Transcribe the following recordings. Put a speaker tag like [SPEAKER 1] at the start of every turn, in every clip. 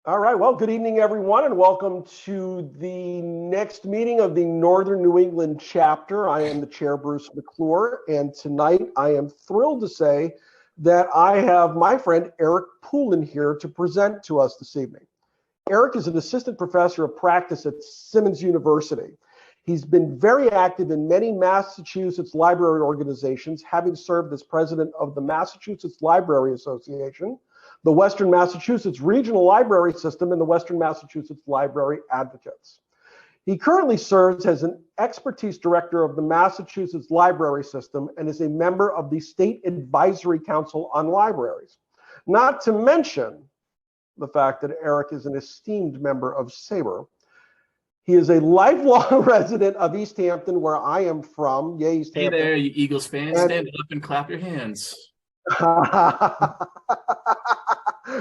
[SPEAKER 1] All right. Well, good evening, everyone, and welcome to the next meeting of the Northern New England chapter. I am the chair, Bruce McClure, and tonight I am thrilled to say that I have my friend Eric Poulin here to present to us this evening. Eric is an assistant professor of practice at Simmons University. He's been very active in many Massachusetts library organizations, having served as president of the Massachusetts Library Association, the Western Massachusetts Regional Library System, and the Western Massachusetts Library Advocates. He currently serves as an expertise director of the Massachusetts Library System and is a member of the State Advisory Council on Libraries. Not to mention the fact that Eric is an esteemed member of SABR. He is a lifelong resident of East Hampton, where I am from. Yay, East Hampton.
[SPEAKER 2] Hey there, you Eagles fans. Stand up and clap your hands.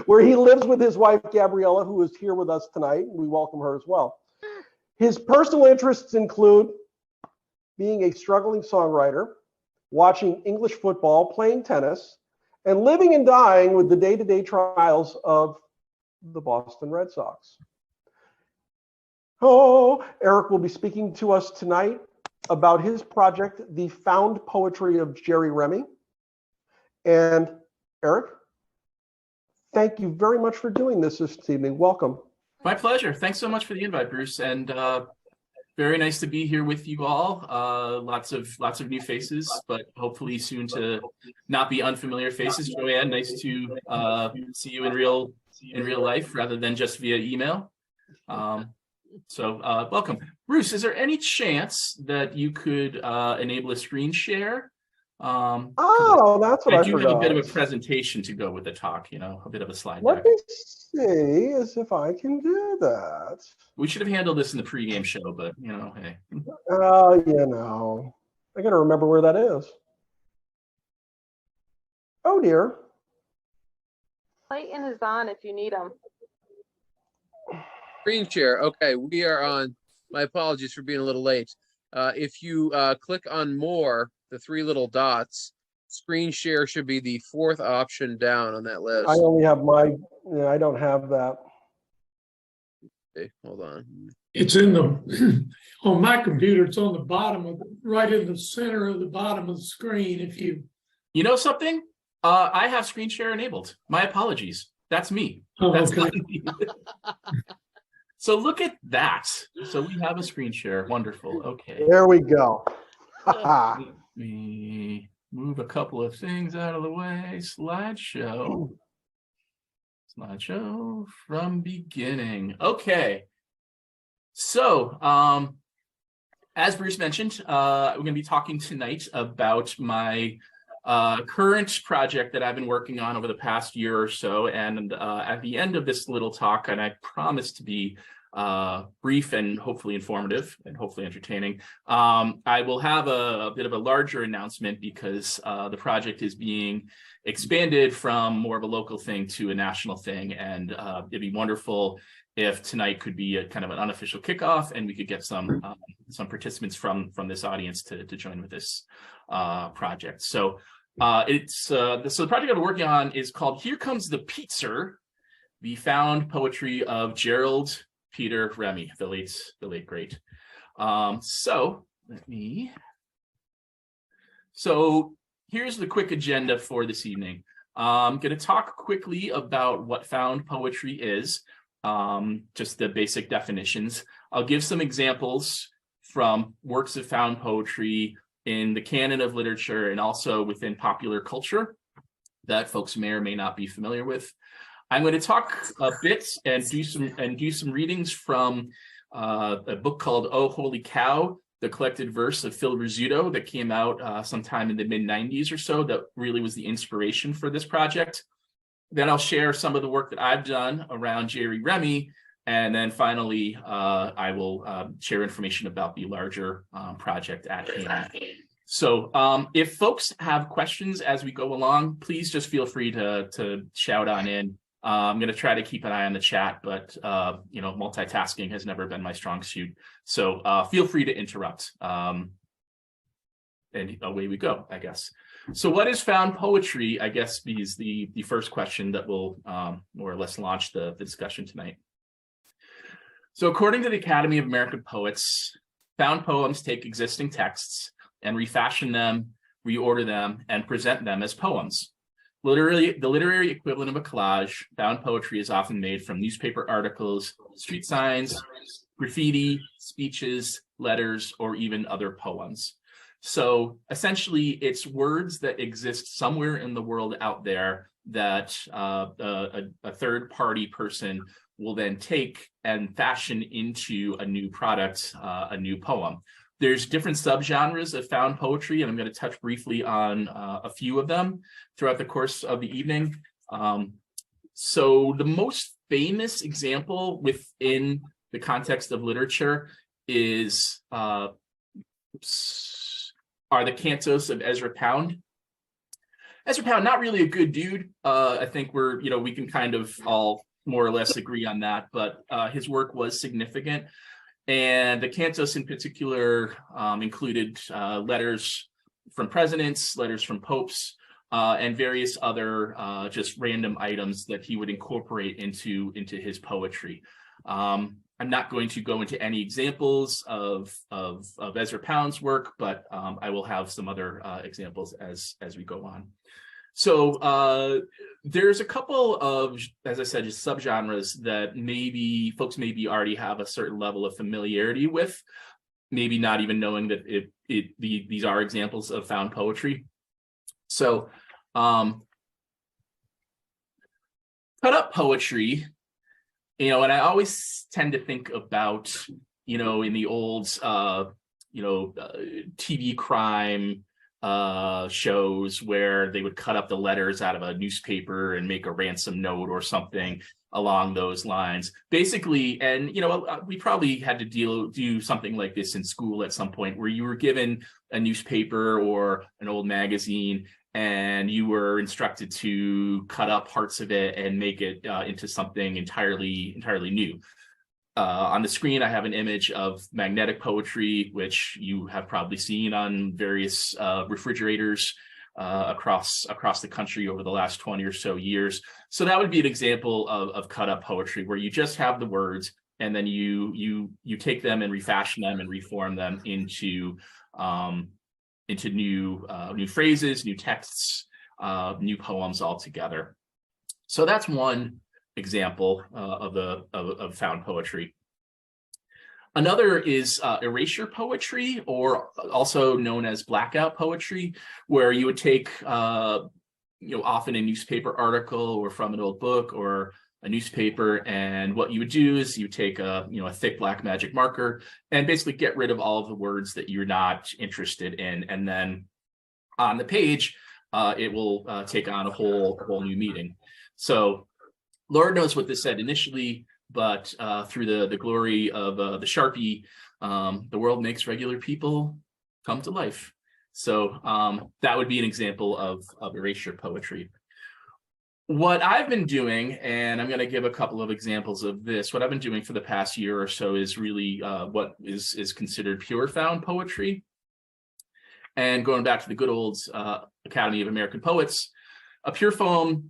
[SPEAKER 1] Where he lives with his wife, Gabriella, who is here with us tonight. We welcome her as well. His personal interests include being a struggling songwriter, watching English football, playing tennis, and living and dying with the day-to-day trials of the Boston Red Sox. Oh, Eric will be speaking to us tonight about his project, The Found Poetry of Jerry Remy. And Eric, thank you very much for doing this evening. Welcome.
[SPEAKER 2] My pleasure. Thanks so much for the invite, Bruce. And very nice to be here with you all. Lots of new faces, but hopefully soon to not be unfamiliar faces. Joanne, nice to see you in real life rather than just via email. So welcome. Bruce, is there any chance that you could enable a screen share?
[SPEAKER 1] That's what I
[SPEAKER 2] do
[SPEAKER 1] forgot.
[SPEAKER 2] have a bit of a presentation to go with the talk, a bit of a slide
[SPEAKER 1] Let
[SPEAKER 2] deck.
[SPEAKER 1] me see as if I can do that.
[SPEAKER 2] We should have handled this in the pregame show, but hey.
[SPEAKER 1] I gotta remember where that is. Oh dear.
[SPEAKER 3] Clayton is on if you need him.
[SPEAKER 4] Screen share. Okay, we are on. My apologies for being a little late. If you click on more, the three little dots, screen share should be the fourth option down on that list.
[SPEAKER 1] I only have I don't have that.
[SPEAKER 4] Okay, hold on.
[SPEAKER 5] It's in the, on my computer, it's on the bottom right in the center of the bottom of the screen. If you.
[SPEAKER 2] You know something? I have screen share enabled. My apologies. That's me.
[SPEAKER 5] Oh,
[SPEAKER 2] That's
[SPEAKER 5] okay.
[SPEAKER 2] not me. So look at that. So we have a screen share. Wonderful. Okay.
[SPEAKER 1] There we go.
[SPEAKER 2] Let me move a couple of things out of the way. Slideshow from beginning. Okay. So, as Bruce mentioned, we're going to be talking tonight about my current project that I've been working on over the past year or so. And at the end of this little talk, and I promise to be brief and hopefully informative and hopefully entertaining, I will have a bit of a larger announcement because the project is being expanded from more of a local thing to a national thing, and it'd be wonderful if tonight could be a kind of an unofficial kickoff and we could get some participants from this audience to join with this project. So the project I'm working on is called Here Comes the Pizza, the Found Poetry of Gerald Peter Remy, the late great. So here's the quick agenda for this evening. I'm going to talk quickly about what found poetry is, just the basic definitions. I'll give some examples from works of found poetry in the canon of literature and also within popular culture that folks may or may not be familiar with. I'm going to talk a bit and do some readings from a book called Oh Holy Cow, the collected verse of Phil Rizzuto that came out sometime in the mid-90s or so that really was the inspiration for this project. Then I'll share some of the work that I've done around Jerry Remy. And then finally, I will share information about the larger project at hand. So if folks have questions as we go along, please just feel free to shout on in. I'm going to try to keep an eye on the chat, but multitasking has never been my strong suit. So feel free to interrupt. And away we go, I guess. So what is found poetry, I guess, is the first question that will more or less launch the discussion tonight. So according to the Academy of American Poets, found poems take existing texts and refashion them, reorder them, and present them as poems. Literally, the literary equivalent of a collage, found poetry is often made from newspaper articles, street signs, graffiti, speeches, letters, or even other poems. So essentially, it's words that exist somewhere in the world out there that a third-party person will then take and fashion into a new product, a new poem. There's different subgenres of found poetry, and I'm going to touch briefly on a few of them throughout the course of the evening. So the most famous example within the context of literature is are the cantos of Ezra Pound. Ezra Pound, not really a good dude. I think we can kind of all more or less agree on that, but his work was significant. And the cantos in particular included letters from presidents, letters from popes, and various other just random items that he would incorporate into his poetry. I'm not going to go into any examples of Ezra Pound's work, but I will have some other examples as we go on. So there's a couple of, as I said, just subgenres that maybe folks already have a certain level of familiarity with, maybe not even knowing that these are examples of found poetry. So cut up poetry, and I always tend to think about, in the old, TV crime shows where they would cut up the letters out of a newspaper and make a ransom note or something along those lines. Basically, and we probably had to do something like this in school at some point, where you were given a newspaper or an old magazine and you were instructed to cut up parts of it and make it into something entirely new. On the screen, I have an image of magnetic poetry, which you have probably seen on various refrigerators across the country over the last 20 or so years. So that would be an example of cut up poetry, where you just have the words and then you take them and refashion them and reform them into new phrases, new texts, new poems altogether. So that's one example of found poetry. Another is erasure poetry, or also known as blackout poetry, where you would take often a newspaper article or from an old book or a newspaper, and what you would do is you take a thick black magic marker and basically get rid of all of the words that you're not interested in, and then on the page it will take on a whole new meaning. So Lord knows what this said initially, but through the glory of the Sharpie, the world makes regular people come to life. So that would be an example of erasure poetry. What I've been doing, and I'm going to give a couple of examples of this, what I've been doing for the past year or so is really what is considered pure found poetry. And going back to the good old Academy of American Poets, a pure found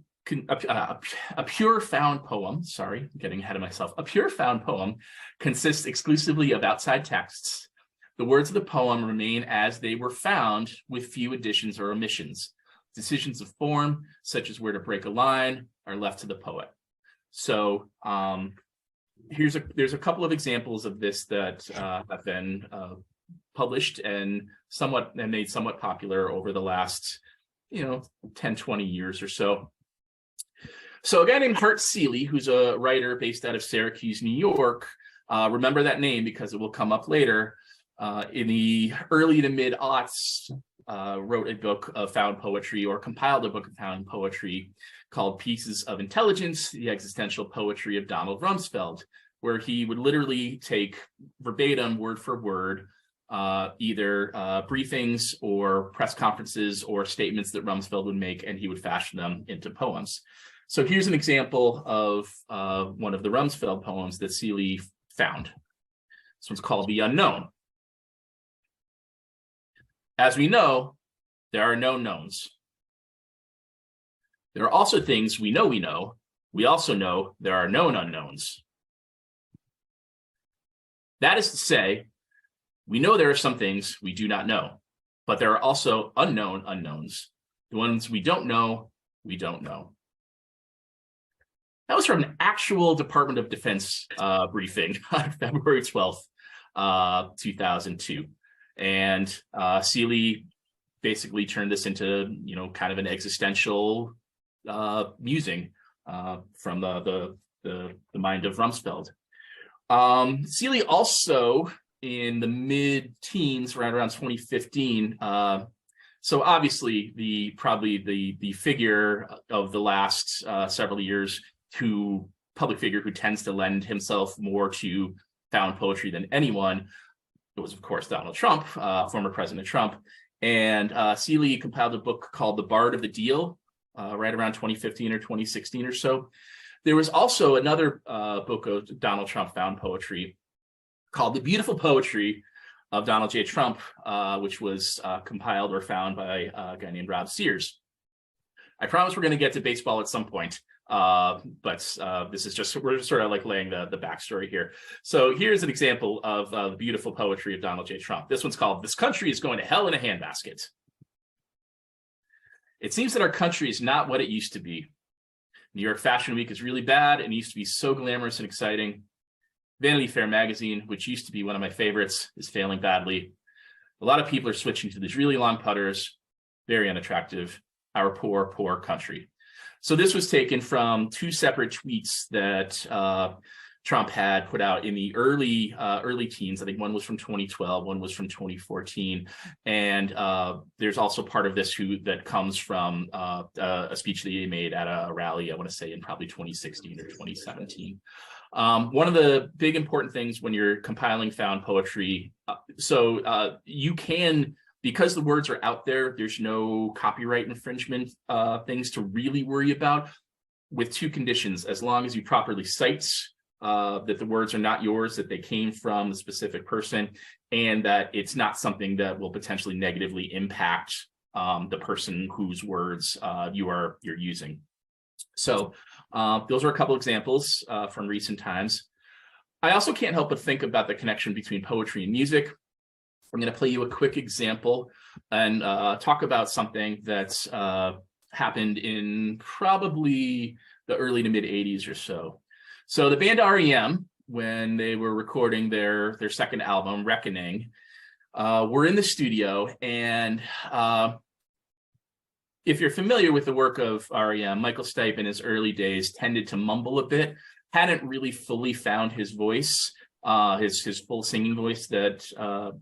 [SPEAKER 2] poem, sorry, I'm getting ahead of myself. A pure found poem consists exclusively of outside texts. The words of the poem remain as they were found, with few additions or omissions. Decisions of form, such as where to break a line, are left to the poet. So there's a couple of examples of this that have been published and made somewhat popular over the last 10, 20 years or so. So a guy named Hart Seeley, who's a writer based out of Syracuse, New York, remember that name because it will come up later, in the early to mid aughts, wrote a book of found poetry, or compiled a book of found poetry called Pieces of Intelligence, the Existential Poetry of Donald Rumsfeld, where he would literally take verbatim, word for word, either briefings or press conferences or statements that Rumsfeld would make, and he would fashion them into poems. So here's an example of one of the Rumsfeld poems that Seeley found. This one's called The Unknown. As we know, there are known knowns. There are also things we know we know. We also know there are known unknowns. That is to say, we know there are some things we do not know, but there are also unknown unknowns. The ones we don't know, we don't know. That was from an actual Department of Defense briefing on February 12th, 2002. And Seeley basically turned this into, kind of an existential musing from the mind of Rumsfeld. Seeley also, in the mid-teens, around 2015, so obviously the figure of the last several years, public figure who tends to lend himself more to found poetry than anyone, it was of course Donald Trump, former President Trump. And Seeley compiled a book called The Bard of the Deal, right around 2015 or 2016 or so. There was also another book of Donald Trump found poetry called The Beautiful Poetry of Donald J. Trump, which was compiled or found by a guy named Rob Sears. I promise we're going to get to baseball at some point, but this is we're just sort of like laying the backstory here. So here's an example of the beautiful poetry of Donald J. Trump. This one's called "This Country is Going to Hell in a Handbasket." It seems that our country is not what it used to be. New York Fashion Week is really bad and used to be so glamorous and exciting. Vanity Fair magazine, which used to be one of my favorites, is failing badly. A lot of people are switching to these really long putters, very unattractive. Our poor, poor country. So this was taken from two separate tweets that Trump had put out in the early teens. I think one was from 2012, one was from 2014. And there's also part of this that comes from a speech that he made at a rally, I want to say in probably 2016 or 2017. One of the big important things when you're compiling found poetry, you can, because the words are out there, there's no copyright infringement things to really worry about, with two conditions: as long as you properly cite that the words are not yours, that they came from the specific person, and that it's not something that will potentially negatively impact the person whose words you're using. So those are a couple examples from recent times. I also can't help but think about the connection between poetry and music. I'm going to play you a quick example and talk about something that's happened in probably the early to mid 80s or so. So the band REM, when they were recording their second album, Reckoning, were in the studio. And if you're familiar with the work of REM, Michael Stipe in his early days tended to mumble a bit, hadn't really fully found his voice, his full singing voice that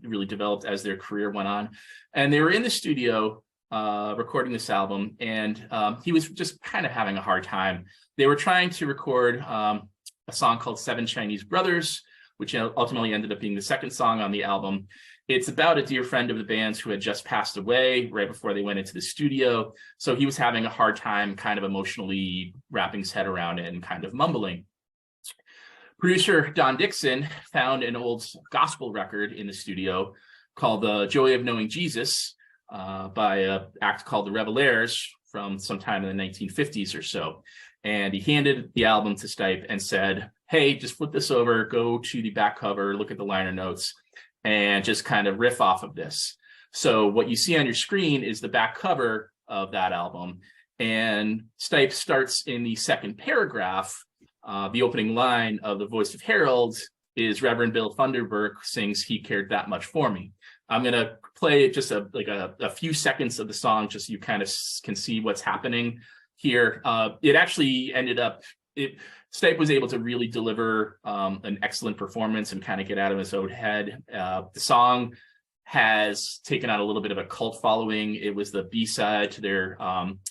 [SPEAKER 2] really developed as their career went on. And they were in the studio recording this album, and he was just kind of having a hard time. They were trying to record a song called Seven Chinese Brothers, which ultimately ended up being the second song on the album. It's about a dear friend of the band's who had just passed away right before they went into the studio. So he was having a hard time kind of emotionally wrapping his head around it and kind of mumbling. Producer Don Dixon found an old gospel record in the studio called The Joy of Knowing Jesus by an act called the Revelaires from sometime in the 1950s or so. And he handed the album to Stipe and said, hey, just flip this over, go to the back cover, look at the liner notes, and just kind of riff off of this. So what you see on your screen is the back cover of that album. And Stipe starts in the second paragraph. The opening line of The Voice of Gerald is Reverend Bill Thunderberg sings He Cared That Much For Me. I'm going to play just a few seconds of the song just so you kind of can see what's happening here. It actually ended up, Stipe was able to really deliver an excellent performance and kind of get out of his own head. The song has taken on a little bit of a cult following. It was the B-side to their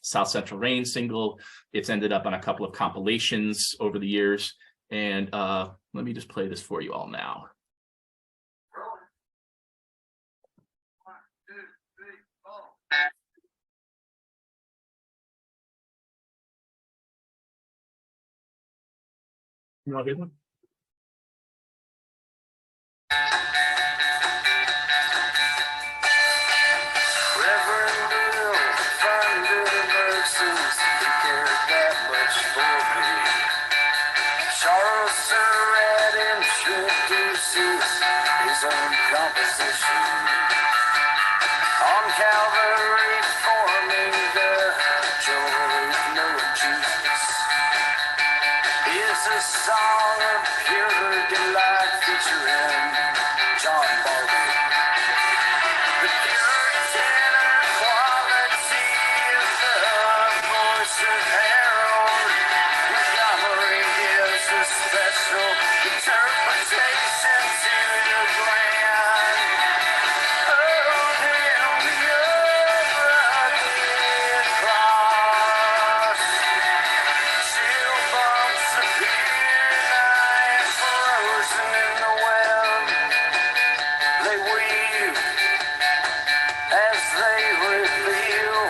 [SPEAKER 2] South Central Rain single. It's ended up on a couple of compilations over the years. And let me just play this for you all now. You want to hear one?
[SPEAKER 3] Reverend Southern composition. On Calvary forming the joy of knowing Jesus is a song of pure delight featuring John Barber. The pure tenor quality of the voice of Harold Montgomery gives a special interpretation to the grand. Oh, hail the rugged cross. Chill bumps appear nice, frozen in the web. They weave as they reveal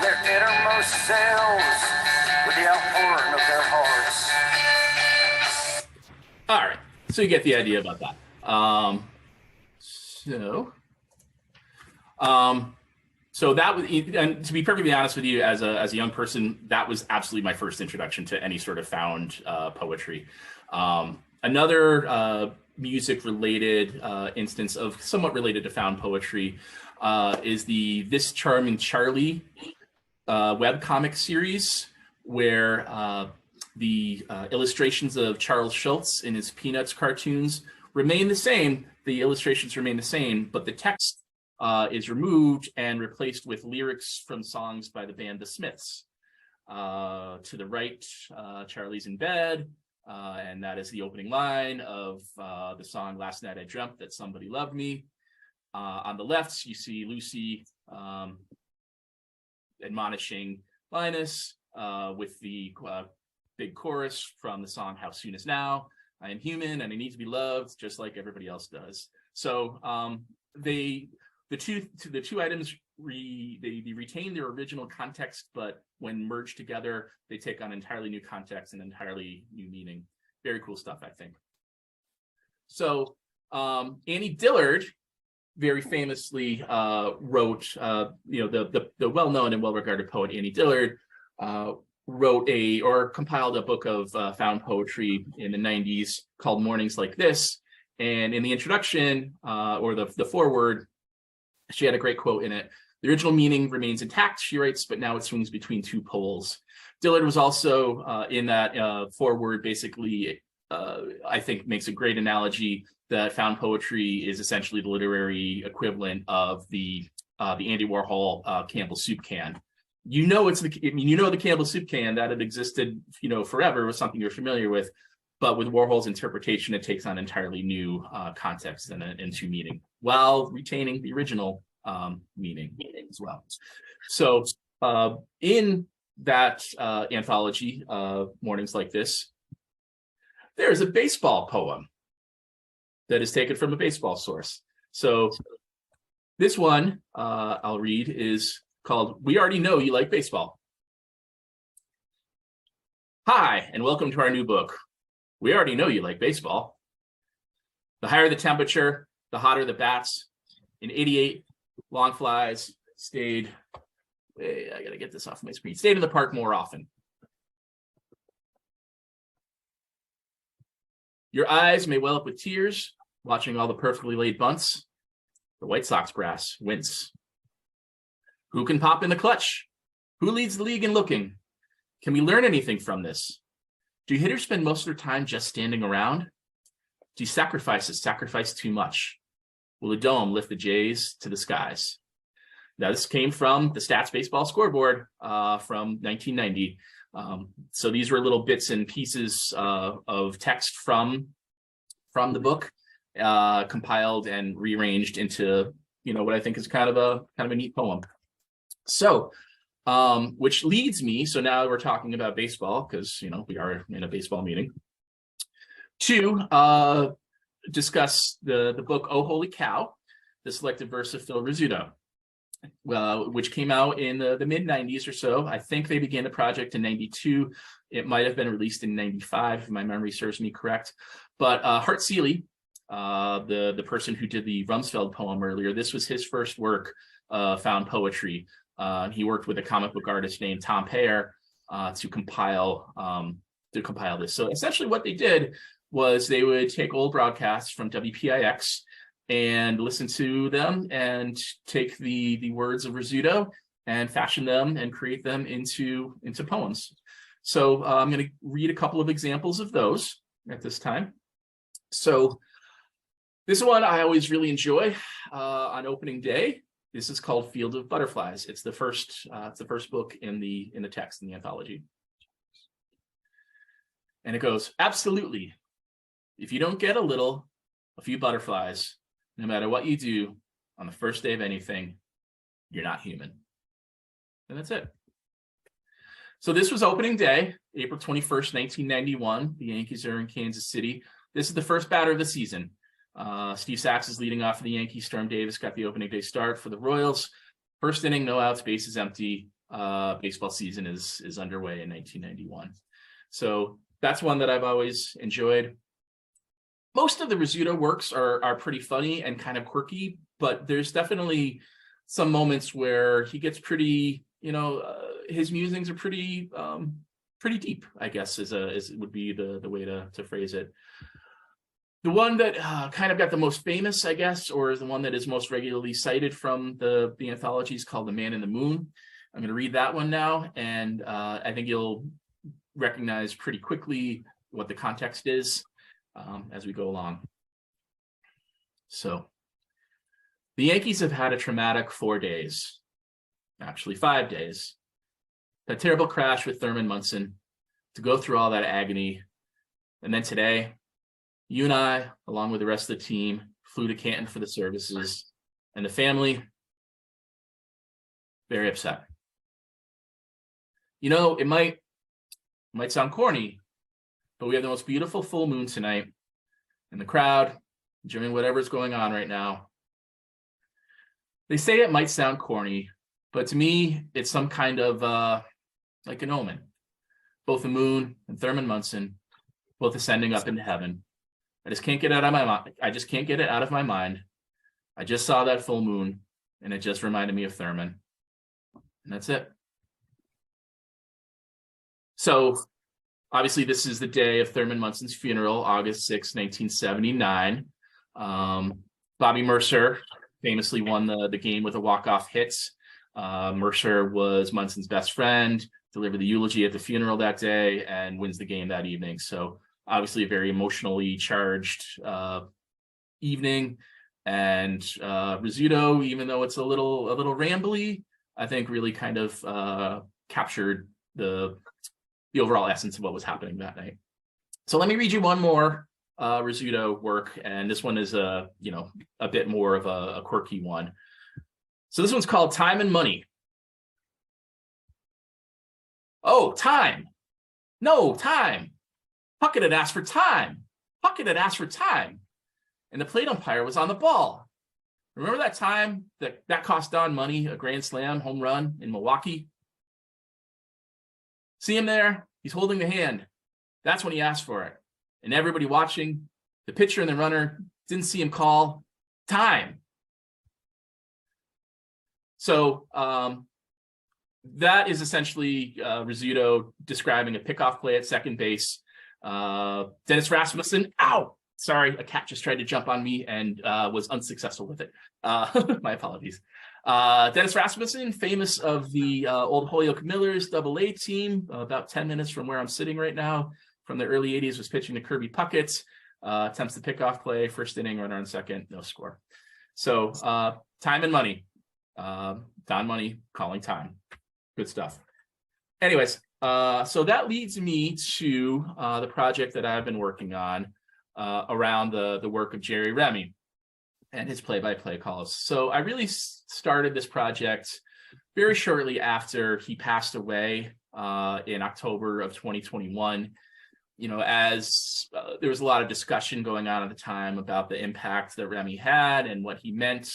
[SPEAKER 3] their innermost selves with the outpouring of their hearts.
[SPEAKER 2] All right, so you get the idea about that. So that was, and to be perfectly honest with you, as a young person, that was absolutely my first introduction to any sort of found poetry. Another music-related instance of somewhat related to found poetry is the This Charming Charlie webcomic series, where the illustrations of Charles Schultz in his Peanuts cartoons remain the same. The illustrations remain the same, but the text is removed and replaced with lyrics from songs by the band The Smiths. To the right, Charlie's in bed, and that is the opening line of the song Last Night I Dreamt That Somebody Loved Me. On the left, you see Lucy admonishing Linus with the big chorus from the song How Soon Is Now. I am human and I need to be loved just like everybody else does. So the two items they retain their original context, but when merged together, they take on entirely new context and entirely new meaning. Very cool stuff, I think. So Annie Dillard very famously wrote, the well-known and well-regarded poet Annie Dillard wrote or compiled a book of found poetry in the 90s called Mornings Like This. And in the introduction, or the foreword, she had a great quote in it. The original meaning remains intact, she writes, but now it swings between two poles. Dillard was also in that foreword, basically, I think makes a great analogy that found poetry is essentially the literary equivalent of the Andy Warhol Campbell soup can. The Campbell soup can, that had existed, forever, was something you're familiar with, but with Warhol's interpretation, it takes on entirely new context and into meaning, while retaining the original meaning as well. So in that anthology, Mornings Like This, there's a baseball poem that is taken from a baseball source. So this one I'll read is called We Already Know You Like Baseball. Hi, and welcome to our new book. We already know you like baseball. The higher the temperature, the hotter the bats. In 88, long flies stayed, I gotta get this off my screen, stayed in the park more often. Your eyes may well up with tears, watching all the perfectly laid bunts. The White Sox brass wince. Who can pop in the clutch? Who leads the league in looking? Can we learn anything from this? Do hitters spend most of their time just standing around? Do sacrifice too much? Will the dome lift the Jays to the skies? Now, this came from the Stats Baseball Scoreboard from 1990. So these were little bits and pieces of text from the book, compiled and rearranged into what I think is kind of a neat poem. So, which leads me, so now we're talking about baseball because we are in a baseball meeting, to discuss the book Oh Holy Cow, the selected verse of Phil Rizzuto, which came out in the mid-90s or so. I think they began the project in 92. It might have been released in 95, if my memory serves me correct. But Hart Seeley, the person who did the Rumsfeld poem earlier, this was his first work, found poetry. He worked with a comic book artist named Tom Peyer to compile this. So essentially what they did was they would take old broadcasts from WPIX and listen to them and take the words of Rizzuto and fashion them and create them into poems. So I'm going to read a couple of examples of those at this time. So this one I always really enjoy on opening day. This is called Field of Butterflies. It's the first book in the text, in the anthology. And it goes, absolutely. If you don't get a few butterflies, no matter what you do on the first day of anything, you're not human. And that's it. So this was opening day, April 21st, 1991. The Yankees are in Kansas City. This is the first batter of the season. Steve Sachs is leading off for the Yankees. Storm Davis got the opening day start for the Royals. First inning, no outs, bases empty. Baseball season is underway in 1991. So that's one that I've always enjoyed. Most of the Rizzuto works are pretty funny and kind of quirky, but there's definitely some moments where he gets pretty, his musings are pretty deep, I guess, would be the way to phrase it. The one that kind of got the most famous, I guess, or the one that is most regularly cited from the anthology is called The Man in the Moon. I'm going to read that one now, and I think you'll recognize pretty quickly what the context is as we go along. So, the Yankees have had a traumatic 4 days, actually 5 days. That terrible crash with Thurman Munson, to go through all that agony. And then today, you and I, along with the rest of the team, flew to Canton for the services, and the family, very upset. It might sound corny, but we have the most beautiful full moon tonight, and the crowd enjoying whatever's going on right now. They say it might sound corny, but to me, it's some kind of like an omen. Both the moon and Thurman Munson, both ascending up into heaven. I just can't get it out of my mind. I just saw that full moon, and it just reminded me of Thurman. And that's it. So, obviously, this is the day of Thurman Munson's funeral, August 6, 1979. Bobby Mercer famously won the game with a walk-off hit. Mercer was Munson's best friend, delivered the eulogy at the funeral that day, and wins the game that evening. So, obviously a very emotionally charged evening, and Rizzuto, even though it's a little rambly, I think really kind of captured the overall essence of what was happening that night. So let me read you one more Rizzuto work, and this one is a bit more of a quirky one. So this one's called Time and Money. Oh, time. No, time. Puckett had asked for time. Puckett had asked for time. And the plate umpire was on the ball. Remember that time that cost Don money, a grand slam home run in Milwaukee? See him there? He's holding the hand. That's when he asked for it. And everybody watching, the pitcher and the runner, didn't see him call time. So that is essentially Rizzuto describing a pickoff play at second base. Dennis Rasmussen, ow! Sorry, a cat just tried to jump on me and was unsuccessful with it. My apologies. Dennis Rasmussen, famous of the old Holyoke Millers AA team, about 10 minutes from where I'm sitting right now, from the early 80s, was pitching to Kirby Puckett. Attempts the pickoff play, first inning, runner on second, no score. So time and money. Don Money calling time. Good stuff. Anyways, so that leads me to the project that I've been working on around the work of Jerry Remy and his play-by-play calls. So I really started this project very shortly after he passed away in October of 2021. As there was a lot of discussion going on at the time about the impact that Remy had and what he meant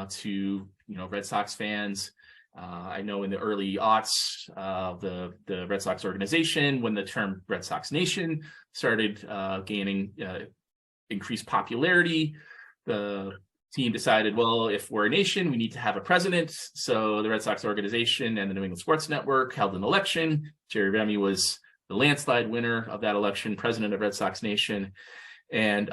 [SPEAKER 2] to Red Sox fans. I know in the early aughts, the Red Sox organization, when the term Red Sox Nation started gaining increased popularity, the team decided, well, if we're a nation, we need to have a president. So the Red Sox organization and the New England Sports Network held an election. Jerry Remy was the landslide winner of that election, president of Red Sox Nation. And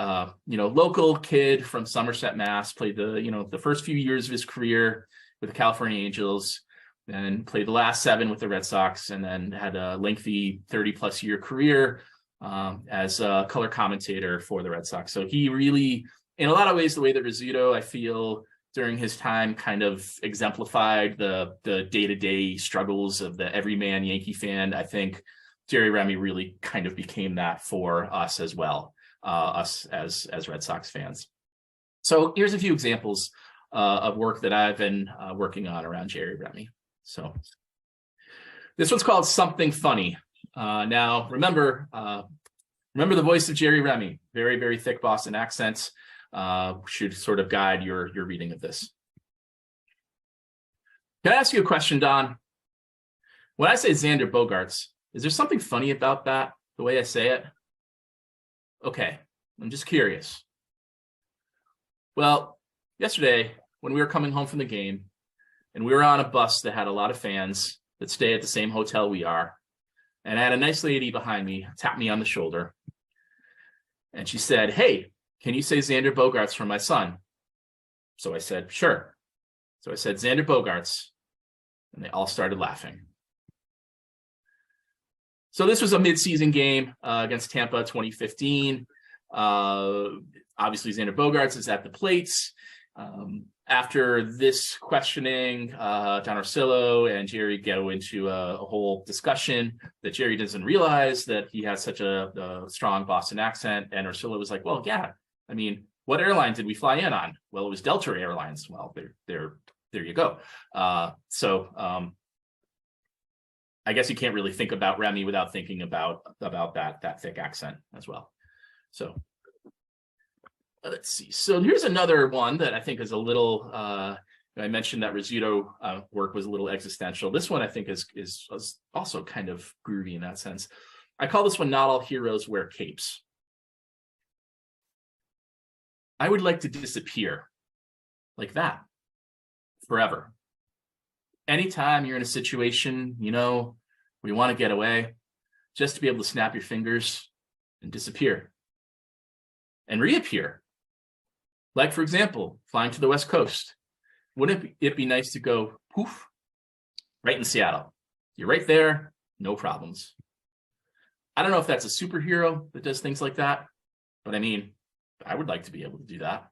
[SPEAKER 2] local kid from Somerset, Mass, played the first few years of his career with the California Angels, then played the last 7 with the Red Sox, and then had a lengthy 30+ year career as a color commentator for the Red Sox. So he really, in a lot of ways, the way that Rizzuto, I feel, during his time kind of exemplified the day-to-day struggles of the everyman Yankee fan. I think Jerry Remy really kind of became that for us as well, us as Red Sox fans. So here's a few examples of work that I've been working on around Jerry Remy. So this one's called Something Funny. Now, remember the voice of Jerry Remy, very, very thick Boston accent, should sort of guide your reading of this. Can I ask you a question, Don? When I say Xander Bogaerts, is there something funny about that, the way I say it? Okay, I'm just curious. Well, yesterday, when we were coming home from the game, and we were on a bus that had a lot of fans that stay at the same hotel we are, and I had a nice lady behind me tap me on the shoulder, and she said, "Hey, can you say Xander Bogaerts for my son?" So I said, "Sure." So I said, "Xander Bogaerts," and they all started laughing. So this was a midseason game against Tampa 2015. Obviously, Xander Bogaerts is at the plates. After this questioning, Don Orsillo and Jerry go into a whole discussion that Jerry doesn't realize that he has such a strong Boston accent. And Orsillo was like, "Well, yeah, I mean, what airline did we fly in on?" "Well, it was Delta Airlines." "Well, there you go." I guess you can't really think about Remy without thinking about that thick accent as well. So let's see. So here's another one that I think is a little. I mentioned that Rizzuto work was a little existential. This one I think is also kind of groovy in that sense. I call this one "Not All Heroes Wear Capes." I would like to disappear like that forever. Anytime you're in a situation, where you want to get away, just to be able to snap your fingers and disappear and reappear. Like, for example, flying to the West Coast. Wouldn't it be nice to go poof, right in Seattle? You're right there, no problems. I don't know if that's a superhero that does things like that, but I mean, I would like to be able to do that.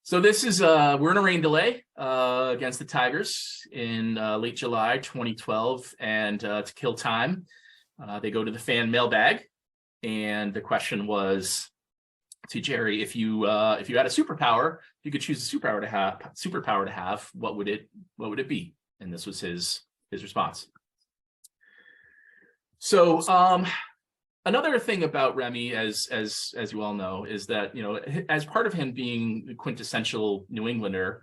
[SPEAKER 2] So this is, we're in a rain delay against the Tigers in late July 2012. And to kill time, they go to the fan mailbag. And the question was to Jerry, if you had a superpower, if you could choose a superpower to have, what would it be? And this was his response. So another thing about Remy, as you all know, is that, as part of him being the quintessential New Englander,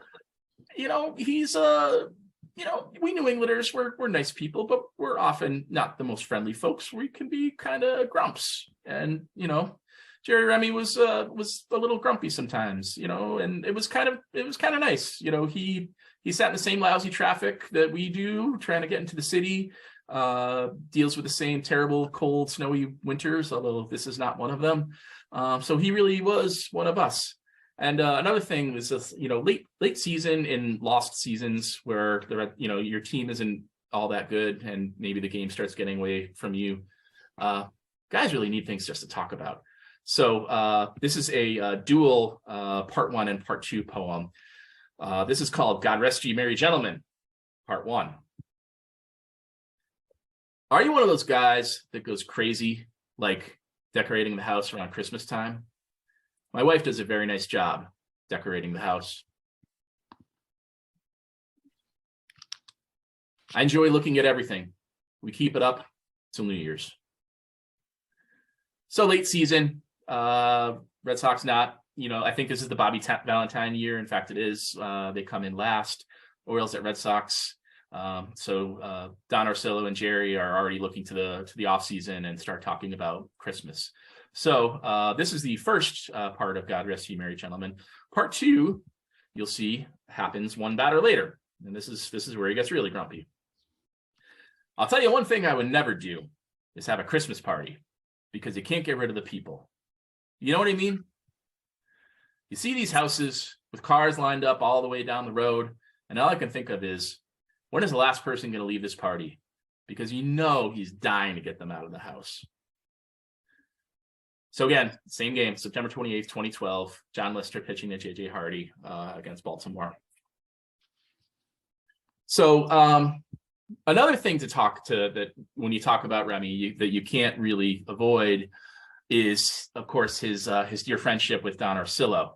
[SPEAKER 2] he's we New Englanders, we're nice people, but we're often not the most friendly folks. We can be kind of grumps, and Jerry Remy was a little grumpy sometimes, and it was kind of nice. He sat in the same lousy traffic that we do, trying to get into the city. Deals with the same terrible, cold, snowy winters, although this is not one of them. So he really was one of us. And another thing was this, late season in lost seasons where your team isn't all that good, and maybe the game starts getting away from you. Guys really need things just to talk about. So this is a dual part 1 and part 2 poem. This is called "God Rest Ye Merry Gentlemen," part 1. Are you one of those guys that goes crazy, like decorating the house around Christmas time? My wife does a very nice job decorating the house. I enjoy looking at everything. We keep it up till New Year's. So late season, Red Sox not, I think this is the Bobby Valentine year. In fact, it is. They come in last. Orioles at Red Sox. So Don Orsillo and Jerry are already looking to the off season and start talking about Christmas. So this is the first part of "God Rest Ye Merry Gentlemen." Part 2, you'll see, happens one batter later, and this is where he gets really grumpy. "I'll tell you one thing I would never do is have a Christmas party. because you can't get rid of the people. You know what I mean? You see these houses with cars lined up all the way down the road, and all I can think of is, when is the last person going to leave this party? Because you know he's dying to get them out of the house. So again, same game, September 28th, 2012, John Lister pitching to J.J. Hardy against Baltimore. So another thing that when you talk about Remy that you can't really avoid is, of course, his dear friendship with Don Orsillo.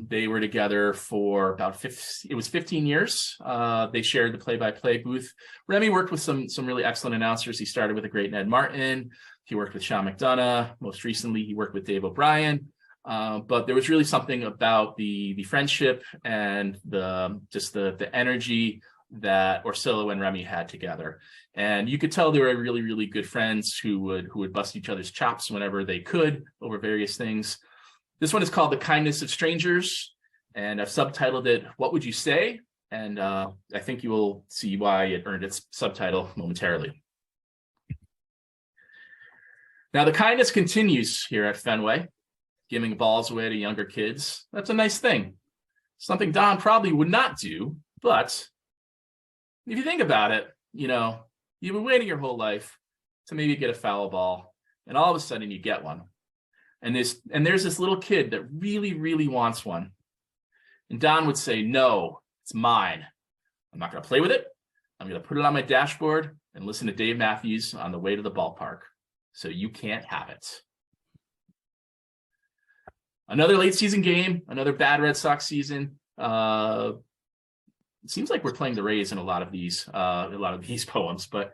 [SPEAKER 2] They were together for about 15 years. They shared the play-by-play booth. Remy worked with some really excellent announcers. He started with the great Ned Martin. He worked with Sean McDonough. Most recently, he worked with Dave O'Brien. But there was really something about the friendship and the energy that Orsillo and Remy had together. And you could tell they were really, really good friends who would bust each other's chops whenever they could over various things. This one is called The Kindness of Strangers, and I've subtitled it, What Would You Say? And I think you will see why it earned its subtitle momentarily. Now, the kindness continues here at Fenway, giving balls away to younger kids. That's a nice thing. Something Don probably would not do, but if you think about it, you've been waiting your whole life to maybe get a foul ball, and all of a sudden you get one. And there's this little kid that really, really wants one. And Don would say, no, it's mine. I'm not going to play with it. I'm going to put it on my dashboard and listen to Dave Matthews on the way to the ballpark. So you can't have it. Another late season game, another bad Red Sox season. It seems like we're playing the Rays in a lot of these poems, but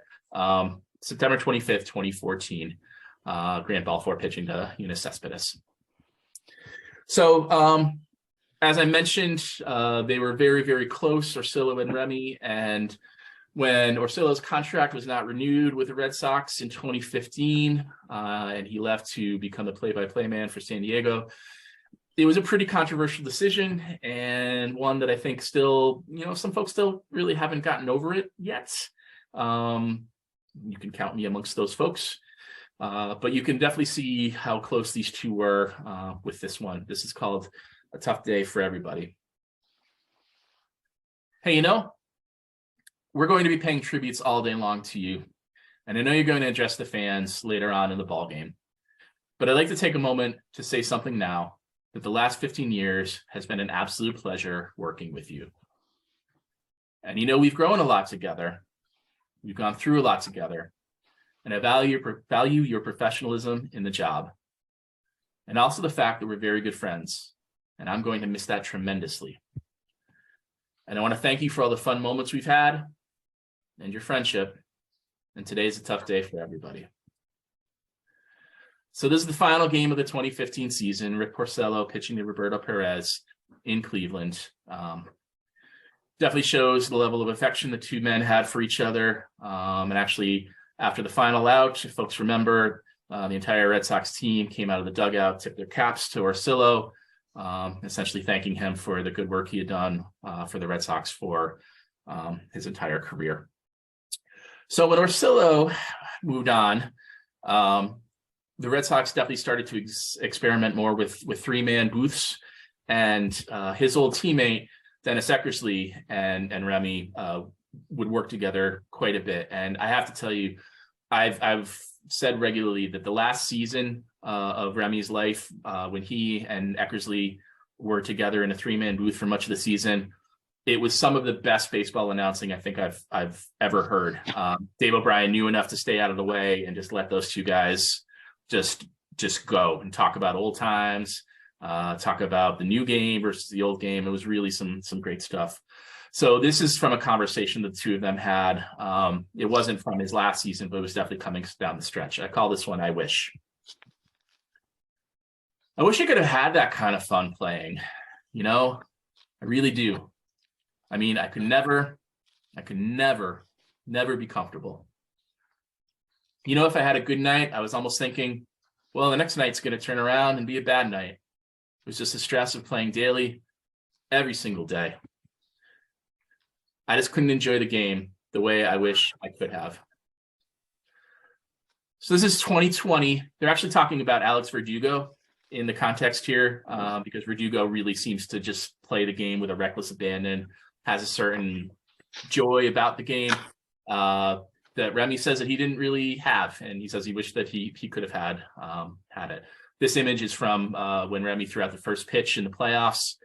[SPEAKER 2] September 25th, 2014. Grant Balfour pitching to Eunice Cespedes. So, as I mentioned, they were very, very close, Orsillo and Remy. And when Orsillo's contract was not renewed with the Red Sox in 2015, and he left to become the play-by-play man for San Diego, it was a pretty controversial decision, and one that I think still, some folks still really haven't gotten over it yet. You can count me amongst those folks. But you can definitely see how close these two were with this one. This is called A Tough Day for Everybody. Hey, we're going to be paying tributes all day long to you. And I know you're going to address the fans later on in the ballgame. But I'd like to take a moment to say something now, that the last 15 years has been an absolute pleasure working with you. And we've grown a lot together. We've gone through a lot together. And I value your professionalism in the job. And also the fact that we're very good friends. And I'm going to miss that tremendously. And I want to thank you for all the fun moments we've had and your friendship. And today's a tough day for everybody. So this is the final game of the 2015 season. Rick Porcello pitching to Roberto Perez in Cleveland. Definitely shows the level of affection the two men had for each other. And actually, after the final out, if folks remember, the entire Red Sox team came out of the dugout, tipped their caps to Orsillo, essentially thanking him for the good work he had done for the Red Sox for his entire career. So when Orsillo moved on, the Red Sox definitely started to experiment more with three-man booths, and his old teammate, Dennis Eckersley, and Remy would work together quite a bit. And I have to tell you, I've said regularly that the last season of Remy's life, when he and Eckersley were together in a three-man booth for much of the season, it was some of the best baseball announcing I think I've ever heard. Dave O'Brien knew enough to stay out of the way and just let those two guys just go and talk about old times, talk about the new game versus the old game. It was really some great stuff. So this is from a conversation the two of them had. It wasn't from his last season, but it was definitely coming down the stretch. I call this one I Wish. I wish I could have had that kind of fun playing. I really do. I mean, I could never be comfortable. If I had a good night, I was almost thinking, well, the next night's going to turn around and be a bad night. It was just the stress of playing daily every single day. I just couldn't enjoy the game the way I wish I could have. So this is 2020. They're actually talking about Alex Verdugo in the context here, because Verdugo really seems to just play the game with a reckless abandon, has a certain joy about the game that Remy says that he didn't really have, and he says he wished that he could have had it. This image is from when Remy threw out the first pitch in the playoffs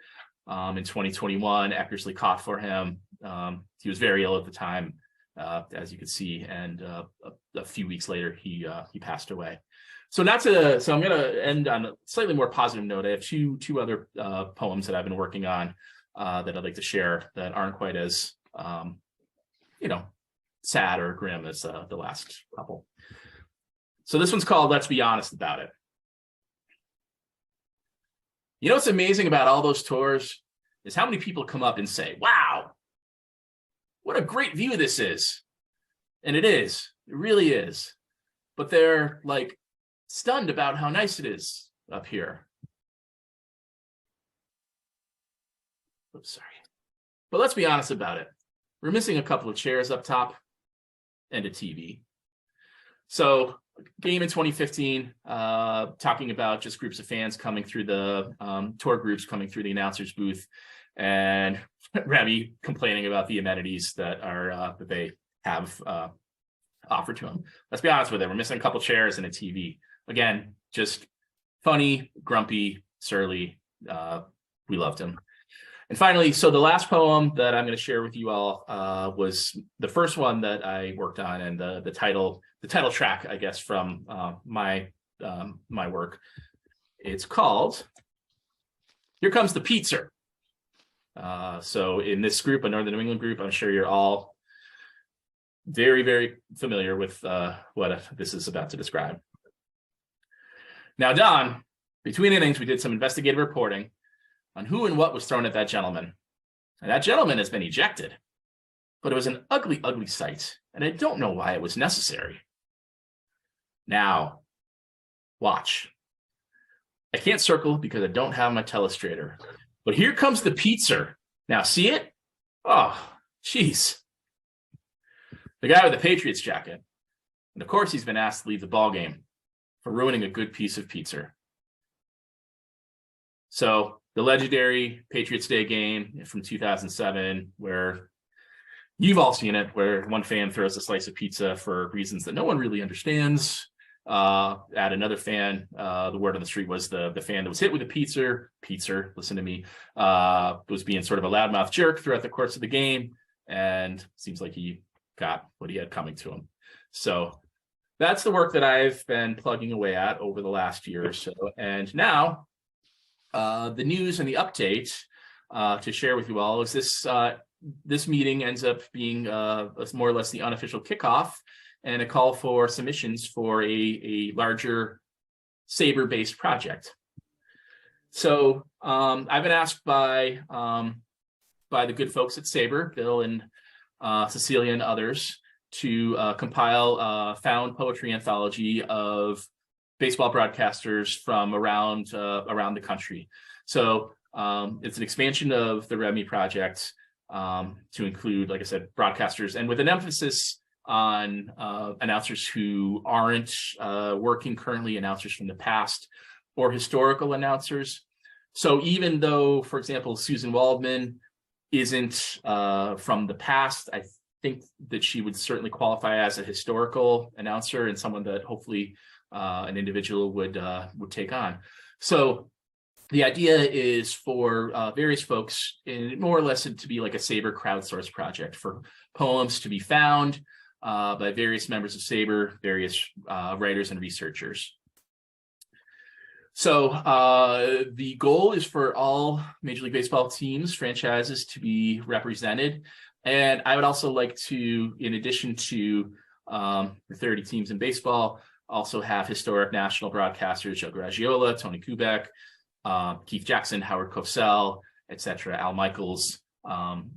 [SPEAKER 2] in 2021. Eckersley caught for him. He was very ill at the time, as you can see, and a few weeks later he passed away. So so I'm going to end on a slightly more positive note. I have two other poems that I've been working on that I'd like to share that aren't quite as sad or grim as the last couple. So this one's called "Let's Be Honest About It." You know what's amazing about all those tours is how many people come up and say, "Wow, what a great view this is." And it is. It really is. But they're like stunned about how nice it is up here. Oops, sorry. But let's be honest about it. We're missing a couple of chairs up top and a TV. So game in 2015, talking about just groups of fans coming through the tour groups coming through the announcer's booth, and Remy complaining about the amenities that are that they have offered to him. Let's be honest with it. We're missing a couple chairs and a TV. Again, just funny, grumpy, surly. We loved him. And finally, so the last poem that I'm going to share with you all was the first one that I worked on, and the title track, I guess, from my work. It's called "Here Comes the Pizza." So in this group, a Northern New England group, I'm sure you're all very, very familiar with what this is about to describe. Now, Don, between innings, we did some investigative reporting on who and what was thrown at that gentleman. And that gentleman has been ejected. But it was an ugly, ugly sight, and I don't know why it was necessary. Now, watch. I can't circle because I don't have my telestrator. But here comes the pizza. Now, see it? Oh, jeez. The guy with the Patriots jacket. And of course, he's been asked to leave the ball game for ruining a good piece of pizza. So the legendary Patriots Day game from 2007, where you've all seen it, where one fan throws a slice of pizza for reasons that no one really understands at another fan. The word on the street was the fan that was hit with a pizza, listen to me, was being sort of a loudmouth jerk throughout the course of the game, and seems like he got what he had coming to him. So that's the work that I've been plugging away at over the last year or so. And now the news and the update to share with you all is this meeting ends up being more or less the unofficial kickoff and a call for submissions for a larger SABR-based project. So I've been asked by the good folks at SABR, Bill and Cecilia and others, to compile a found poetry anthology of baseball broadcasters from around the country. So it's an expansion of the Remy project to include, like I said, broadcasters, and with an emphasis on announcers who aren't working currently, announcers from the past, or historical announcers. So even though, for example, Susan Waldman isn't from the past, I think that she would certainly qualify as a historical announcer and someone that hopefully an individual would take on. So the idea is for various folks, more or less, to be like a SABR crowdsourced project for poems to be found by various members of SABR, various writers and researchers. So the goal is for all Major League Baseball teams, franchises, to be represented. And I would also like to, in addition to the 30 teams in baseball, also have historic national broadcasters, Joe Garagiola, Tony Kubek, Keith Jackson, Howard Cosell, etc., Al Michaels,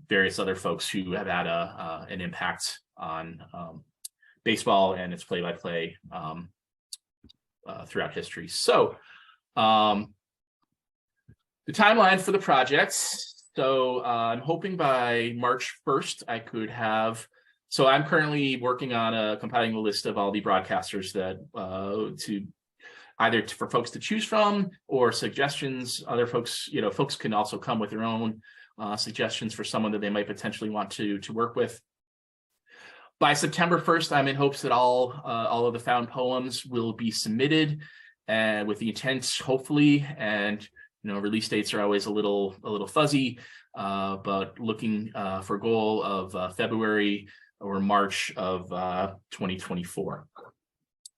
[SPEAKER 2] various other folks who have had an impact on baseball and its play-by-play throughout history. So the timeline for the project. So I'm hoping by March 1st, I could have So I'm currently working on compiling a list of all the broadcasters that to either for folks to choose from or suggestions. Other folks, folks can also come with their own suggestions for someone that they might potentially want to work with. By September 1st, I'm in hopes that all of the found poems will be submitted, and with the intent, hopefully, and release dates are always a little fuzzy, but looking for a goal of February or March of 2024.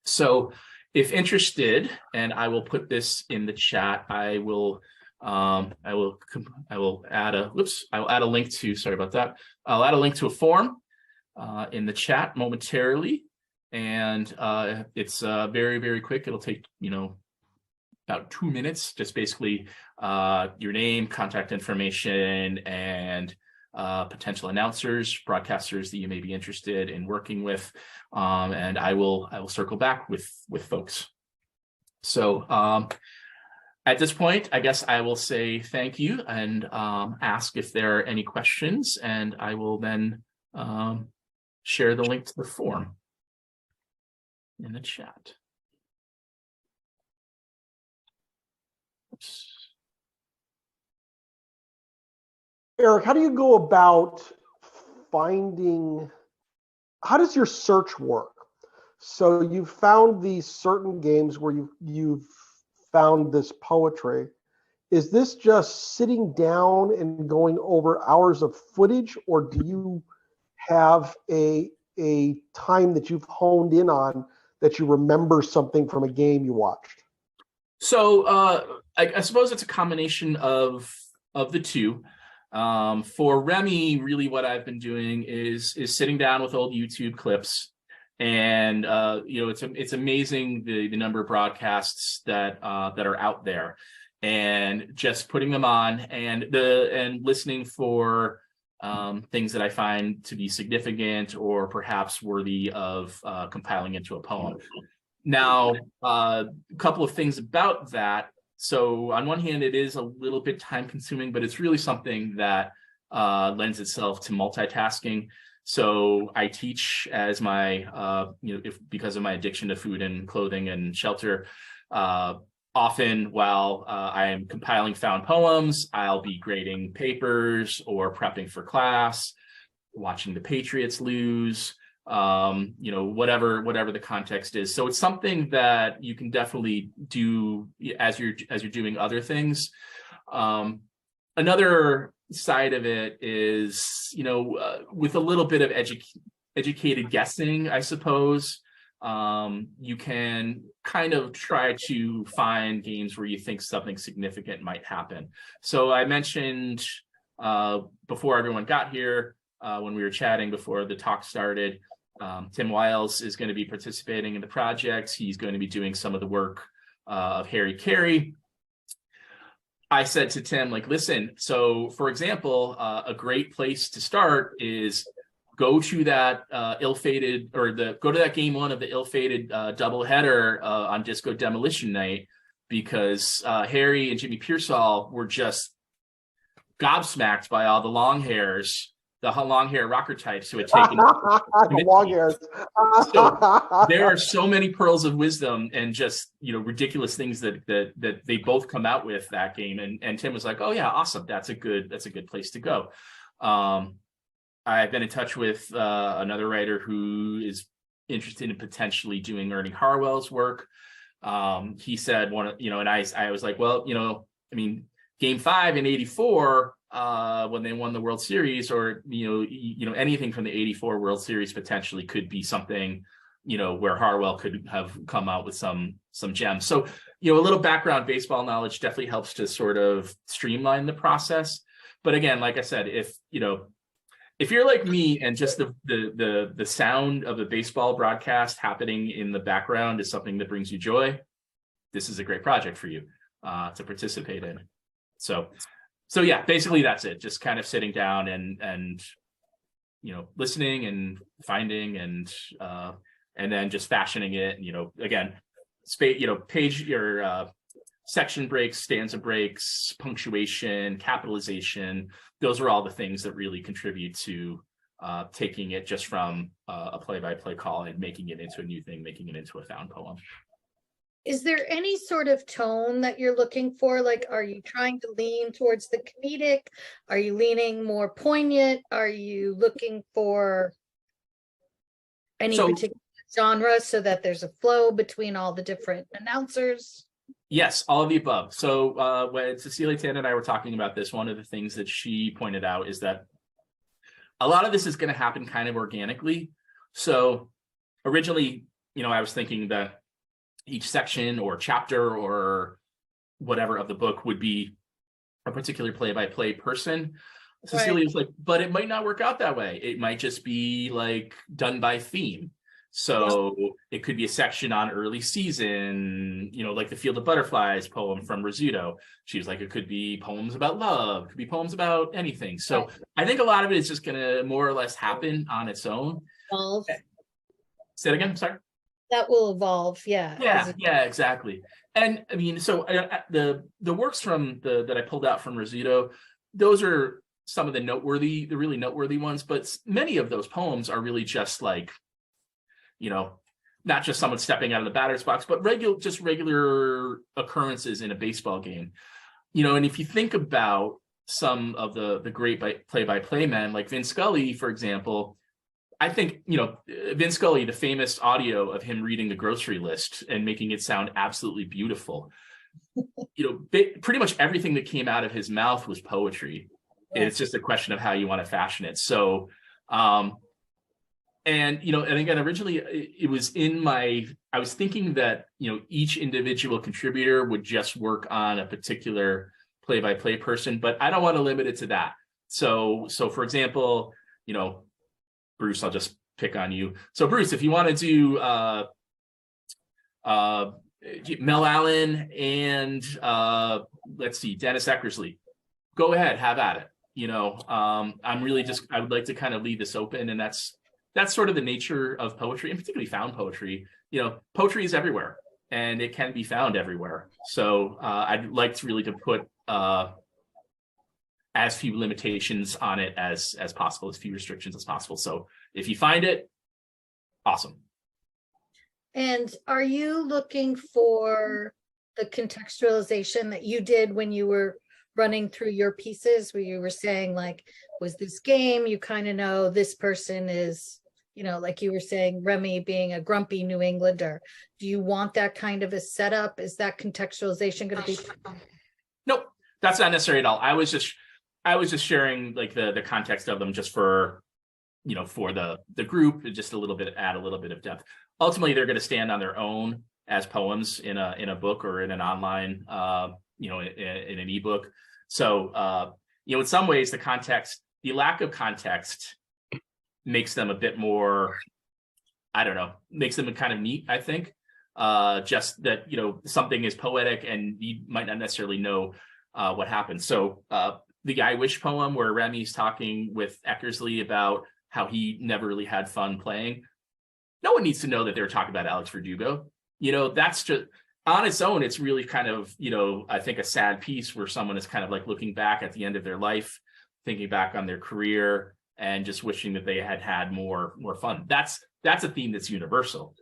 [SPEAKER 2] So, if interested, and I will put this in the chat, I will add a link to. Sorry about that. I'll add a link to a form in the chat momentarily, and it's very, very quick. It'll take about 2 minutes. Just basically your name, contact information, and potential announcers, broadcasters that you may be interested in working with, and I will circle back with folks. So at this point, I guess I will say thank you and ask if there are any questions, and I will then share the link to the form in the chat. Oops.
[SPEAKER 1] Eric, how do you go about how does your search work? So you've found these certain games where you've found this poetry. Is this just sitting down and going over hours of footage, or do you have a time that you've honed in on that you remember something from a game you watched?
[SPEAKER 2] So I suppose it's a combination of the two. For Remy, really what I've been doing is sitting down with old YouTube clips, and it's amazing the number of broadcasts that are out there, and just putting them on and listening for things that I find to be significant or perhaps worthy of compiling into a poem. Now, a couple of things about that. So on one hand, it is a little bit time consuming, but it's really something that lends itself to multitasking. So I teach as my, because of my addiction to food and clothing and shelter, often while I am compiling found poems, I'll be grading papers or prepping for class, watching the Patriots lose, whatever the context is. So it's something that you can definitely do as you're doing other things. Another side of it is, with a little bit of educated guessing, I suppose, you can kind of try to find games where you think something significant might happen. So I mentioned before everyone got here, when we were chatting before the talk started, Tim Wiles is going to be participating in the project. He's going to be doing some of the work of Harry Carey. I said to Tim, listen, so for example, a great place to start is go to that ill-fated, or go to that game one of the ill-fated doubleheader on Disco Demolition Night, because Harry and Jimmy Pearsall were just gobsmacked by all the long hairs, the long hair rocker types who had taken
[SPEAKER 1] the long hairs.
[SPEAKER 2] So there are so many pearls of wisdom and just ridiculous things that they both come out with that game. And Tim was like, "Oh yeah, awesome. That's a good place to go." I've been in touch with another writer who is interested in potentially doing Ernie Harwell's work. He said and I was like, well, Game 5 in '84. When they won the World Series, or anything from the '84 World Series potentially could be something where Harwell could have come out with some gems. So a little background baseball knowledge definitely helps to sort of streamline the process. But again, like I said, if you're like me and just the sound of the baseball broadcast happening in the background is something that brings you joy, this is a great project for you to participate in. So yeah, basically that's it. Just kind of sitting down and listening and finding and then just fashioning it. Again, page your section breaks, stanza breaks, punctuation, capitalization. Those are all the things that really contribute to taking it just from a play-by-play call and making it into a new thing, making it into a found poem.
[SPEAKER 6] Is there any sort of tone that you're looking for? Like, are you trying to lean towards the comedic? Are you leaning more poignant? Are you looking for any particular genre so that there's a flow between all the different announcers?
[SPEAKER 2] Yes, all of the above. So when Cecilia Tan and I were talking about this, one of the things that she pointed out is that a lot of this is going to happen kind of organically. So originally, I was thinking that each section or chapter or whatever of the book would be a particular play-by-play person. Cecilia was like, but it might not work out that way. It might just be like done by theme. So it could be a section on early season, like the Field of Butterflies poem from Rizzuto. She was like, it could be poems about love, it could be poems about anything. So I think a lot of it is just going to more or less happen on its own.
[SPEAKER 6] Evolve.
[SPEAKER 2] Say it again, sorry.
[SPEAKER 6] That will evolve, yeah.
[SPEAKER 2] Yeah, exactly. And I mean, so the works from that I pulled out from Rizzuto, those are some of the really noteworthy ones, but many of those poems are really just like, not just someone stepping out of the batter's box, but regular occurrences in a baseball game. And if you think about some of the great play-by-play men, like Vin Scully, for example, I think, Vin Scully, the famous audio of him reading the grocery list and making it sound absolutely beautiful. Pretty much everything that came out of his mouth was poetry. Yeah. It's just a question of how you want to fashion it. So, and again, originally it was I was thinking that, each individual contributor would just work on a particular play-by-play person, but I don't want to limit it to that. So for example, Bruce, I'll just pick on you. So Bruce, if you want to do Mel Allen and let's see, Dennis Eckersley, go ahead, have at it. I would like to kind of leave this open, and that's sort of the nature of poetry, and particularly found poetry. Poetry is everywhere, and it can be found everywhere. So I'd like to really put as few limitations on it as possible, as few restrictions as possible. So if you find it, awesome.
[SPEAKER 6] And are you looking for the contextualization that you did when you were running through your pieces, where you were saying, like, was this game, you kind of know this person is, like you were saying, Remy being a grumpy New Englander. Do you want that kind of a setup? Is that contextualization going to be?
[SPEAKER 2] Nope, that's not necessary at all. I was just sharing like the context of them just for, for the group, just add a little bit of depth. Ultimately, they're going to stand on their own as poems in a book or in an online, in an ebook. So, in some ways, the lack of context makes them a bit more, makes them kind of neat, I think. Just that, something is poetic and you might not necessarily know what happened. So the I Wish poem where Remy's talking with Eckersley about how he never really had fun playing. No one needs to know that they were talking about Alex Verdugo. That's just on its own. It's really kind of, I think a sad piece where someone is kind of like looking back at the end of their life, thinking back on their career and just wishing that they had more fun. That's a theme that's universal.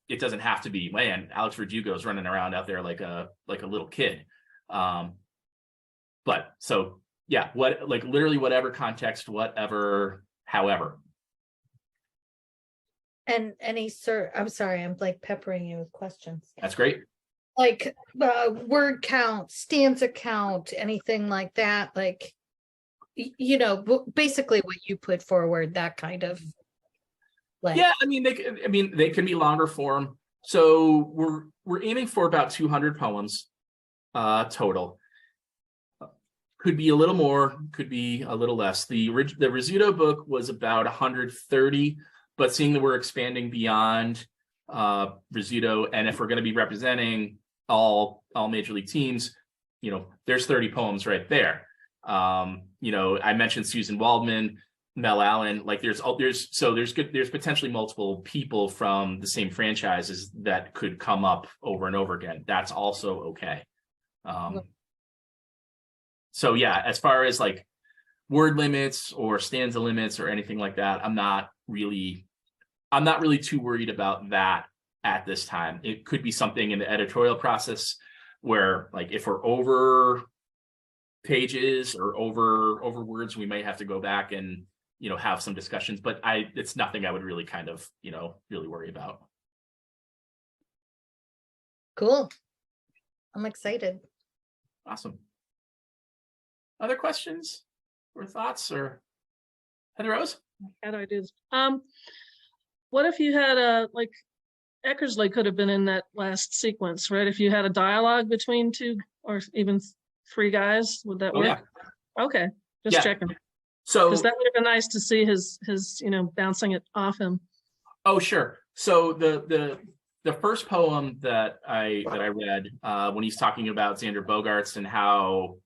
[SPEAKER 2] It doesn't have to be, man, Alex Verdugo is running around out there like a little kid. But so yeah, literally whatever context, whatever, however.
[SPEAKER 6] And I'm sorry, I'm like peppering you with questions.
[SPEAKER 2] That's great.
[SPEAKER 6] Like word count, stanza count, anything like that, like, basically what you put forward, that kind of. Like.
[SPEAKER 2] Yeah, they can be longer form. So we're aiming for about 200 poems total. Could be a little more, could be a little less. The Rizzuto book was about 130, but seeing that we're expanding beyond Rizzuto, and if we're going to be representing all major league teams, there's 30 poems right there. I mentioned Susan Waldman, Mel Allen, like there's potentially multiple people from the same franchises that could come up over and over again. That's also okay. So yeah, as far as like word limits or stanza limits or anything like that. I'm not really too worried about that at this time. It could be something in the editorial process where, like, if we're over pages or over words, we may have to go back and, you know, have some discussions, but it's nothing I would really kind of, you know, really worry about.
[SPEAKER 6] Cool. I'm excited.
[SPEAKER 2] Awesome. Other questions or thoughts? Or Heather Rose?
[SPEAKER 7] Had ideas. What if you had a, like, Eckersley could have been in that last sequence, right? If you had a dialogue between two or even three guys, would that work?
[SPEAKER 2] Yeah.
[SPEAKER 7] Okay, just
[SPEAKER 2] Yeah.
[SPEAKER 7] checking.
[SPEAKER 2] So
[SPEAKER 7] Because that would have been nice to see his you know, bouncing it off him.
[SPEAKER 2] Oh, sure. So the first poem that I read, when he's talking about Xander Bogaerts and how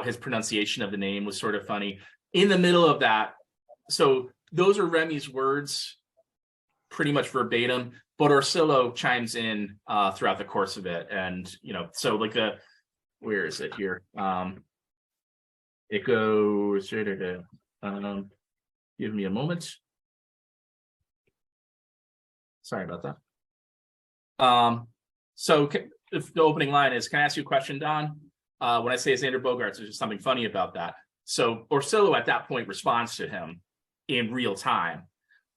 [SPEAKER 2] his pronunciation of the name was sort of funny. In the middle of that, so those are Remy's words, pretty much verbatim, but Orsillo chimes in throughout the course of it, and you know, so like where is it here? It goes. Give me a moment. Sorry about that. So if the opening line is, "Can I ask you a question, Don?" When I say Xander Bogaerts, there's just something funny about that. So Orsillo at that point responds to him in real time,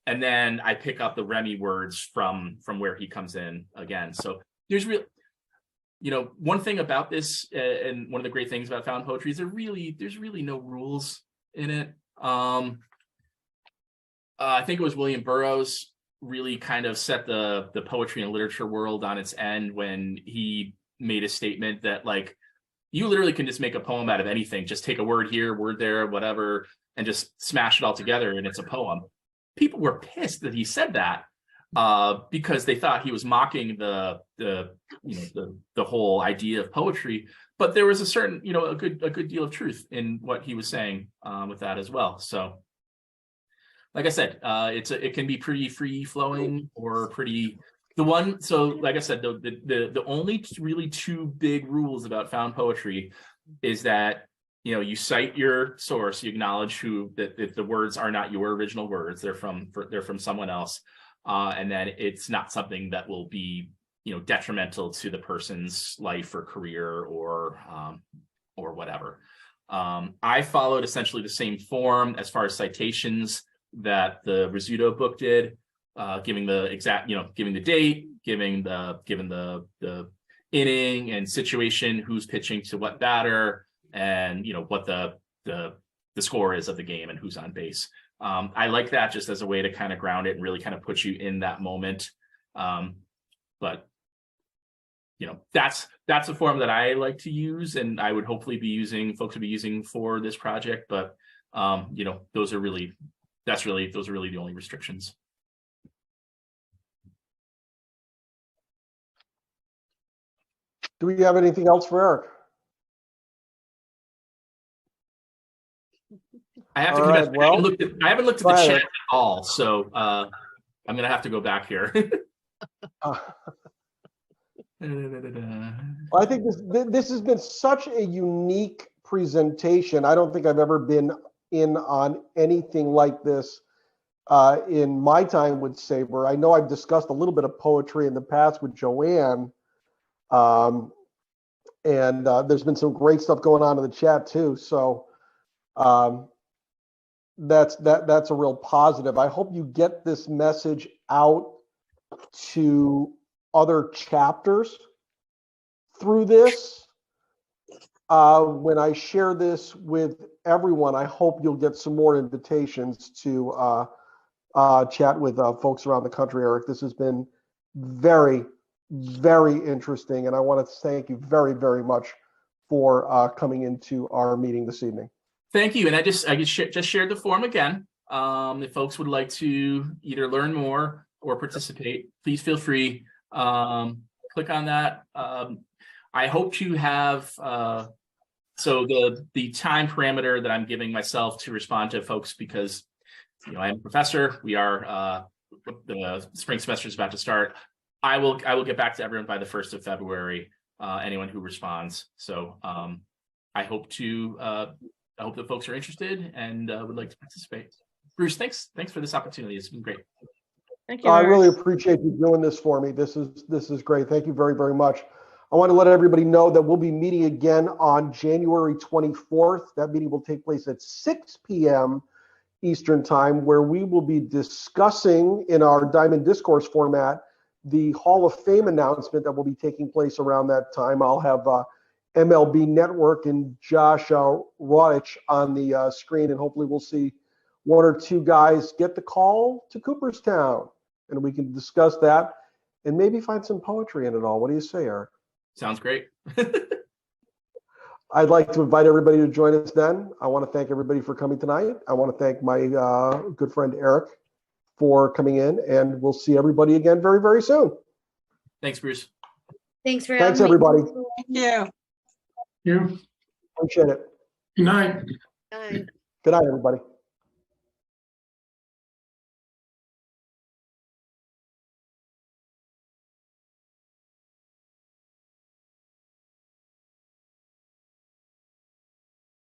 [SPEAKER 2] and then I pick up the Remy words from where he comes in again. So there's you know, one thing about this, and one of the great things about found poetry is there's really no rules in it. I think it was William Burroughs really kind of set the poetry and literature world on its end when he made a statement that, like, you literally can just make a poem out of anything. Just take a word here, word there, whatever, and just smash it all together and it's a poem. People were pissed that he said that because they thought he was mocking the whole idea of poetry. But there was a certain, you know, a good deal of truth in what he was saying with that as well. So, like I said, it can be pretty free flowing or pretty. So like I said, the only really two big rules about found poetry is that, you know, you cite your source, you acknowledge that the words are not your original words, they're from someone else, and that it's not something that will be, you know, detrimental to the person's life or career or whatever. I followed essentially the same form as far as citations that the Rizzuto book did. Giving the exact, you know, giving the date, giving the inning and situation, who's pitching to what batter, and you know what the score is of the game and who's on base. I like that just as a way to kind of ground it and really kind of put you in that moment. But you know, that's a form that I like to use, and I would hopefully folks would be using for this project. But you know, those are really the only restrictions.
[SPEAKER 1] Do we have anything else for Eric?
[SPEAKER 2] I have to
[SPEAKER 1] All
[SPEAKER 2] confess,
[SPEAKER 1] right, well,
[SPEAKER 2] I haven't looked at
[SPEAKER 1] go
[SPEAKER 2] the
[SPEAKER 1] ahead,
[SPEAKER 2] chat
[SPEAKER 1] Eric.
[SPEAKER 2] at all, so I'm gonna have to go back here.
[SPEAKER 1] I think this has been such a unique presentation. I don't think I've ever been in on anything like this in my time with SABR. I know I've discussed a little bit of poetry in the past with Joanne. And there's been some great stuff going on in the chat too. So that's a real positive. I hope you get this message out to other chapters through this. When I share this with everyone, I hope you'll get some more invitations to chat with folks around the country, Eric. This has been very, very interesting, and I want to thank you very, very much for coming into our meeting this evening.
[SPEAKER 2] Thank you, and I just shared the form again. If folks would like to either learn more or participate, please feel free. Click on that. I hope to have so the time parameter that I'm giving myself to respond to folks, because you know I am a professor. We are the spring semester is about to start. I will get back to everyone by the 1st of February. Anyone who responds. So I hope that folks are interested and would like to participate. Bruce, thanks for this opportunity. It's been great.
[SPEAKER 7] Thank you.
[SPEAKER 1] I
[SPEAKER 7] Eric.
[SPEAKER 1] really appreciate you doing this for me. This is great. Thank you very, very much. I want to let everybody know that we'll be meeting again on January 24th. That meeting will take place at 6 p.m. Eastern Time, where we will be discussing in our Diamond Discourse format the Hall of Fame announcement that will be taking place around that time. I'll have MLB Network and Josh Rodich on the screen, and hopefully we'll see one or two guys get the call to Cooperstown, and we can discuss that and maybe find some poetry in it all. What do you say, Eric?
[SPEAKER 2] Sounds great.
[SPEAKER 1] I'd like to invite everybody to join us then. I want to thank everybody for coming tonight. I want to thank my good friend Eric for coming in, and we'll see everybody again very, very soon.
[SPEAKER 2] Thanks, Bruce.
[SPEAKER 6] Thanks for
[SPEAKER 1] Thanks,
[SPEAKER 6] having me.
[SPEAKER 1] everybody.
[SPEAKER 8] Yeah.
[SPEAKER 5] Yeah.
[SPEAKER 1] Appreciate it.
[SPEAKER 5] Good night.
[SPEAKER 6] Bye.
[SPEAKER 1] Good night, everybody.